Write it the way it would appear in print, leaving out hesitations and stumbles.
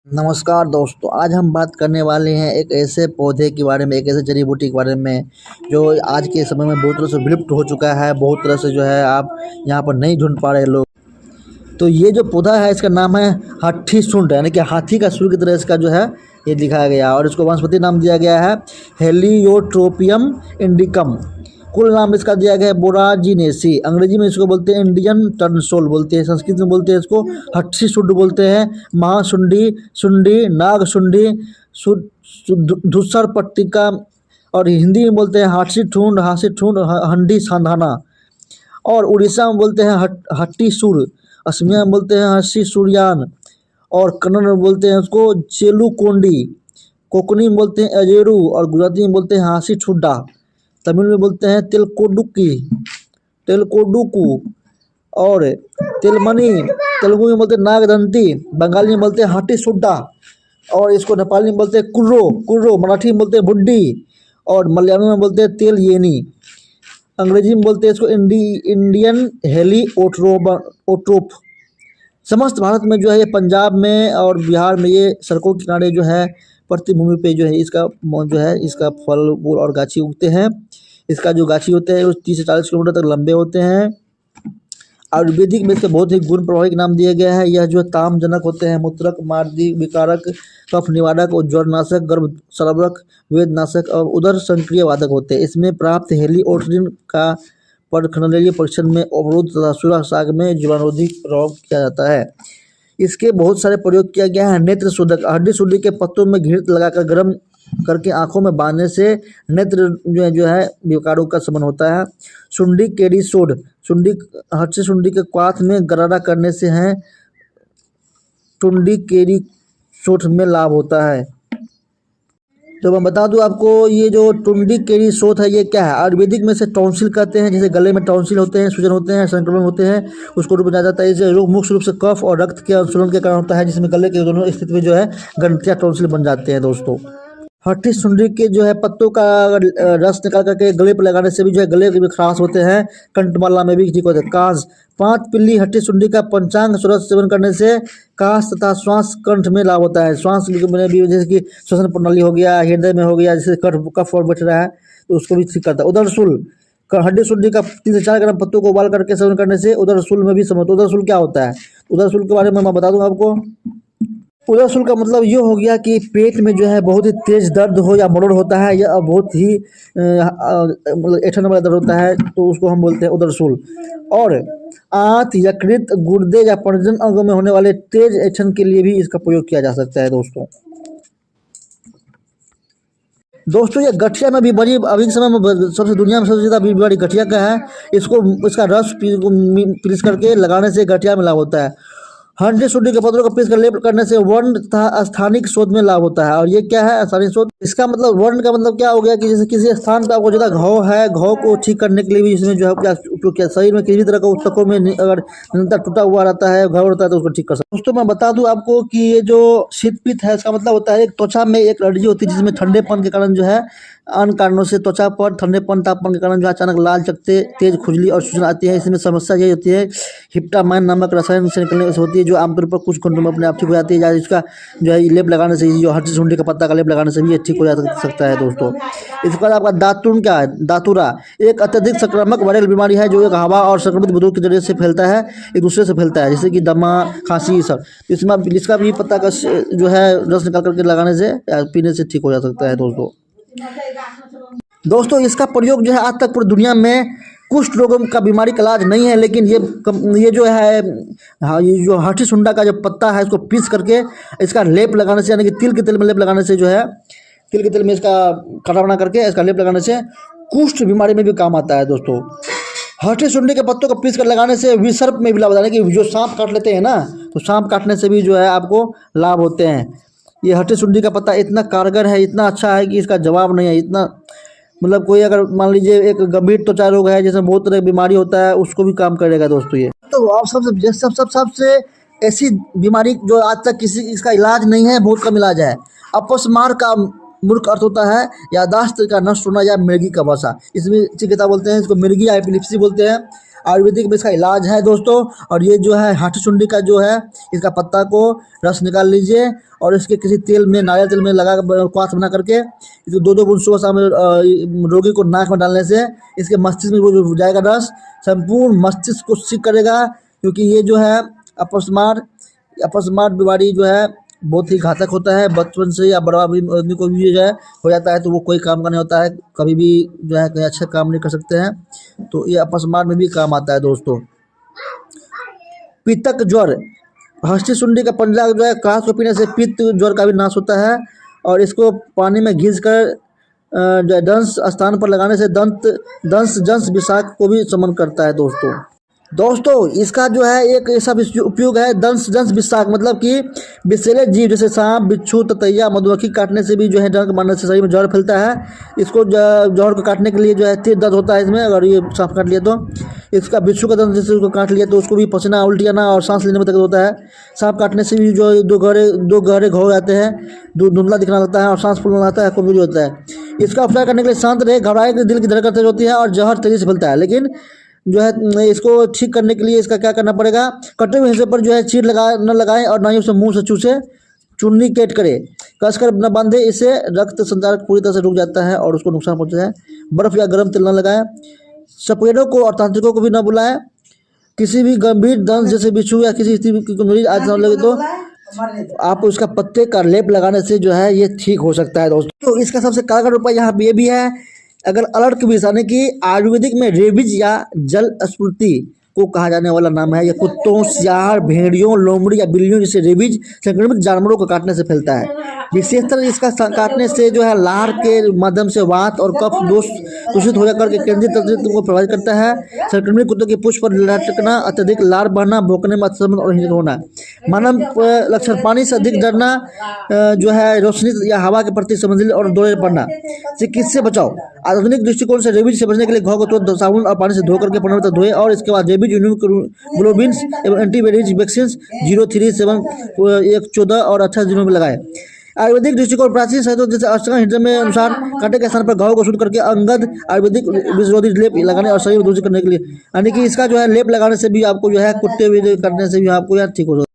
नमस्कार दोस्तों, आज हम बात करने वाले हैं एक ऐसे पौधे के बारे में, एक ऐसे जड़ी बूटी के बारे में जो आज के समय में बहुत तरह से विलुप्त हो चुका है। बहुत तरह से जो है आप यहाँ पर नहीं ढूंढ पा रहे लोग। तो ये जो पौधा है इसका नाम है हट्ठी सूंड, यानी कि हाथी का सूंड की तरह इसका जो है ये लिखा गया, और इसको वनस्पति नाम दिया गया है हेलियोट्रोपियम इंडिकम। कुल नाम इसका दिया गया है बोराजिनेसी। अंग्रेजी में इसको बोलते हैं इंडियन टर्नसोल बोलते हैं, संस्कृत में बोलते हैं इसको हट्ठी शुंड बोलते हैं, महाशुंडी, शुंडी, नाग शुंडी, धूसर पट्टिका, और हिंदी में बोलते हैं हाथी ठूंड, हंडी सांधाना, और उड़ीसा में बोलते हैं हट्टी सुर, असमिया में बोलते हैं हस्सी सूर्यान, और कन्नड़ में बोलते हैं उसको चेलू कोंडी, कोंकणी में बोलते हैं अजेरू, और गुजराती में बोलते हैं हासी ठुड्डा, तमिल में बोलते हैं तेलकोडुकू, और तेलमनी, तेलुगु में बोलते हैं नागदंती, बंगाली में बोलते हैं हाटी सुड्डा, और इसको नेपाली में बोलते हैं कुर्रो कुर्रो, मराठी में बोलते हैं बुड्डी, और मलयालम में बोलते हैं तेल येनी, अंग्रेजी में बोलते हैं इसको इंडियन हेली ओट्रोप। समस्त भारत में जो है ये पंजाब में और बिहार में ये सड़कों के किनारे जो है प्रतिभूमि पे जो है इसका फल फूल और गाछी उगते हैं। इसका जो गाछी होते हैं वो 30 से 40 किलोमीटर तक लंबे होते हैं। आयुर्वेदिक में इसके बहुत ही गुण प्रभावी नाम दिया गया है। यह जो तामजनक होते हैं, मूत्रक, मार्दी विकारक, कफ निवारक, ज्वरनाशक, गर्भ सरवरक, वेदनाशक और उदर संक्रिय वादक होते हैं। इसमें प्राप्त हेलिओट्रोपिन का परखंडीय परीक्षण में अवरोध तथा सूरा साग में जीवाणुरोधी प्रभाव किया जाता है। इसके बहुत सारे प्रयोग किया गया है। नेत्र शोधक, हड्डी सूंडी के पत्तों में घृत लगाकर गर्म करके आंखों में बांधने से नेत्र जो है विकारों का शमन होता है। सुंडी केरी सोड, हड्डी सुंडी के क्वाथ में गरारा करने से है टुंडी केरी सोठ में लाभ होता है। तो मैं बता दूं आपको, ये जो टुंडी केरी शोथ है ये क्या है। आयुर्वेदिक में से टॉन्सिल कहते हैं, जैसे गले में टॉन्सिल होते हैं, सूजन होते हैं, संक्रमण होते हैं, उसको रूप में जाना जाता है। इसे रोग मुख्य रूप से कफ और रक्त के अंशुलन के कारण होता है, जिसमें गले के दोनों स्थिति में जो है ग्रंथियां टॉन्सिल बन जाते हैं दोस्तों। हट्टी सुंडी के जो है पत्तों का रस निकाल करके गले पर लगाने से भी जो है गले के भी खराश होते हैं, कंठमाला में भी ठीक होते हैं। काज, 5 पिल्ली हट्टी सुंडी का पंचांग सूरज सेवन करने से काश तथा श्वास कंठ में लाभ होता है। श्वास में भी, जैसे कि श्वसन प्रणाली हो गया, हृदय में हो गया, जैसे कफ और बैठ रहा है तो उसको भी ठीक करता है। उदरशूल, हड्डी सुंडी का 3 से 4 ग्राम पत्तों को उबाल करके सेवन करने से उदरशूल में भी समझ। उदरशूल क्या होता है, उदरशूल के बारे में मैं बता दूंगा आपको। उदरशूल का मतलब ये हो गया कि पेट में जो है बहुत ही तेज दर्द हो या मरोड़ होता है या बहुत ही मतलब ऐठन वाला दर्द होता है, तो उसको हम बोलते हैं उदरशूल। और आंत, यकृत, गुर्दे या प्रजनन अंगों में होने वाले तेज ऐठन के लिए भी इसका प्रयोग किया जा सकता है दोस्तों। ये गठिया में भी बड़ी, अभी के समय में सबसे दुनिया में सबसे ज़्यादा बीमारी गठिया का है। इसका रस पीस करके लगाने से गठिया में लाभ होता है। हड्डी सुंडी के पत्तों को पीस कर लेप करने से वर्ण तथा स्थानिक शोध में लाभ होता है। और ये क्या है स्थानिक शोध, इसका मतलब वर्ण का मतलब क्या हो गया कि जैसे किसी स्थान पर आपको ज़्यादा घाव है, घाव को ठीक करने के लिए भी इसमें जो है क्या उपयोग किया। शरीर में किसी तरह का ऊतकों में अगर निरंतर टूटा हुआ रहता है, घाव रहता है तो उसको ठीक कर सकते हैं। दोस्तों मैं बता दूं आपको कि ये जो शीतपित्त है इसका मतलब होता है एक त्वचा में एक एलर्जी होती है, जिसमें ठंडेपन के कारण जो है अन्य कारणों से त्वचा पर ठंडेपन तापमान के कारण जो अचानक लाल चकते, तेज खुजली और सूजन आती है। इसमें समस्या यही होती है हिप्टामाइन नामक रसायन से निकलने से होती है, जो आमतौर पर कुछ घंटों में अपने आप ठीक हो जाती है। या इसका जो है लेप लगाने से, जो हड्डी सुंडी का पत्ता का लेप लगाने से भी ये ठीक हो सकता है दोस्तों। इसके बाद आपका दातुन क्या है, दातुरा एक अत्यधिक संक्रामक वायरल बीमारी है जो एक हवा और संक्रमित बुदबुद के जरिए से फैलता है, एक दूसरे से फैलता है, जैसे कि दमा, खांसी सब। इसमें इसका भी पत्ता का जो है रस निकाल करके लगाने से या पीने से ठीक हो जा सकता है दोस्तों। इसका प्रयोग जो है आज तक पूरी दुनिया में कुष्ठ रोगों का बीमारी का इलाज नहीं है, लेकिन ये जो है ये जो हट्टी सुंडा का जो पत्ता है इसको पीस करके इसका लेप लगाने से, यानी कि तिल के तेल में लेप लगाने से जो है, तिल के तेल में इसका काढ़ा बना करके इसका लेप लगाने से कुष्ठ बीमारी में भी काम आता है दोस्तों। हट्टी सुंडी के पत्तों को पीस कर लगाने से विसर्प में भी लाभ होता है, कि जो सांप काट लेते हैं ना, तो सांप काटने से भी जो है आपको लाभ होते हैं। ये हट्टी सुंडी का पत्ता इतना कारगर है, इतना अच्छा है कि इसका जवाब नहीं है। इतना मतलब कोई अगर मान लीजिए एक गंभीर त्वचा रोग है, जैसे बहुत तरह की बीमारी होता है, उसको भी काम करेगा दोस्तों ये। तो आप सबसे ऐसी बीमारी जो आज तक किसी इसका इलाज नहीं है, बहुत कम इलाज है। अपस्मार का मूर्ख अर्थ होता है यादाश्त का नष्ट होना या मिर्गी का वसा। इसमें चिकित्सा बोलते हैं इसको, मिर्गी या एपिलिप्सी बोलते हैं। आयुर्वेदिक में इसका इलाज है दोस्तों। और ये जो है हाथी सुंडी का जो है इसका पत्ता को रस निकाल लीजिए और इसके किसी तेल में, नारियल तेल में लगा कर क्वाथ बना करके इसको 2-2 बूंद सुबह शाम रोगी को नाक में डालने से इसके मस्तिष्क में वो जो जाएगा रस, संपूर्ण मस्तिष्क को ठीक करेगा। क्योंकि ये जो है अपस्मार बीमारी जो है बहुत ही घातक होता है। बचपन से या बड़ा भी आदमी को भी जो है हो जाता है तो वो कोई काम का नहीं होता है, कभी भी जो है कहीं अच्छे काम नहीं कर सकते हैं। तो ये अपस्मार में भी काम आता है दोस्तों। पित्तक ज्वर, हस्ती सुंडी का पंजा जो है कांच को पीने से पित्त ज्वर का भी नाश होता है। और इसको पानी में घिस कर दंश स्थान पर लगाने से दंश जंस विषाक को भी शमन करता है दोस्तों इसका जो है एक ऐसा उपयोग है दंश विषाक, मतलब कि विषैले जीव जैसे सांप, बिच्छू, ततैया, मधुमक्खी काटने से भी जो है डंक मारने से शरीर में जहर फैलता है। इसको जहर को काटने के लिए जो है तेज दर्द होता है इसमें, अगर ये सांप काट लिया तो। इसका बिच्छू का दंश जैसे उसको काट लिया तो उसको भी पसीना, उल्टी आना और सांस लेने में दिक्कत होता है। सांप काटने से भी जो दो गहरे घाव आते हैं, धुंधला दिखना लगता है और सांस फूलना लगता है, कमजोरी होता है। इसका उपचार करने के लिए शांत रहे, घबराए कि दिल की धड़कन तेज होती है और जहर तेजी से फैलता है। लेकिन जो है इसको ठीक करने के लिए इसका क्या करना पड़ेगा, कटे हुए हिस्से पर जो है चीर न लगाएं और ना ही उसे मुंह से चूसे, चुन्नी केट करे, कसकर न बांधे। इससे रक्त संचार पूरी तरह से रुक जाता है और उसको नुकसान पहुंचता है। बर्फ या गर्म तेल न लगाएं। सपेड़ों को और तांत्रिकों को भी न बुलाएं। किसी भी गंभीर दंश जैसे बिच्छू या किसी स्थिति की कमजोरी आज लगे तो आप उसका पत्ते का लेप लगाने से जो है ये ठीक हो सकता है दोस्तों। तो इसका सबसे कारगर उपाय यहाँ ये भी है, अगर अलर्ट के विष यानी कि आयुर्वेदिक में रेबीज या जल स्फूर्ति को कहा जाने वाला नाम है। यह कुत्तों, सियार, भेड़ियों, लोमड़ी या बिल्लियों जैसे रेबीज संक्रमित जानवरों को काटने से फैलता है। विशेषतर इसका काटने से जो है लार के माध्यम से वात और कफ दोष दूषित हो जाकर के केंद्रीय तंत्र को प्रभावित करता है। संक्रमित कुत्तों की पूंछ पर लटकना, अत्यधिक लार बहना, भौंकने में असमंजस और हिंसक होना। मानव लक्षण, पानी से अधिक डरना, जो है रोशनी या हवा के प्रति संवेदनशील और दौरे पड़ना। चिकित्सा बचाव, आधुनिक दृष्टिकोण से रेबीज से बचने के लिए घाव को तुरंत साबुन और पानी से धो करके 15 मिनट तक धोए और इसके बाद रेबीज इम्यूनोग्लोबिन एवं एंटीबॉडीज वैक्सीन 037 14 और 28 दिनों में लगाए। आयुर्वेदिक दृष्टिकोण, प्राचीन साहित्यों जैसे अष्टांग हृदय में अनुसार कांटे के स्थान पर घाव को शुद्ध करके अंगद आयुर्वेदिक विषरोधी लेप लगाने और शरीर को दूषित करने के लिए, यानी कि इसका जो है लेप लगाने से भी आपको जो है कुत्ते करने से भी आपको यार ठीक हो सकता है।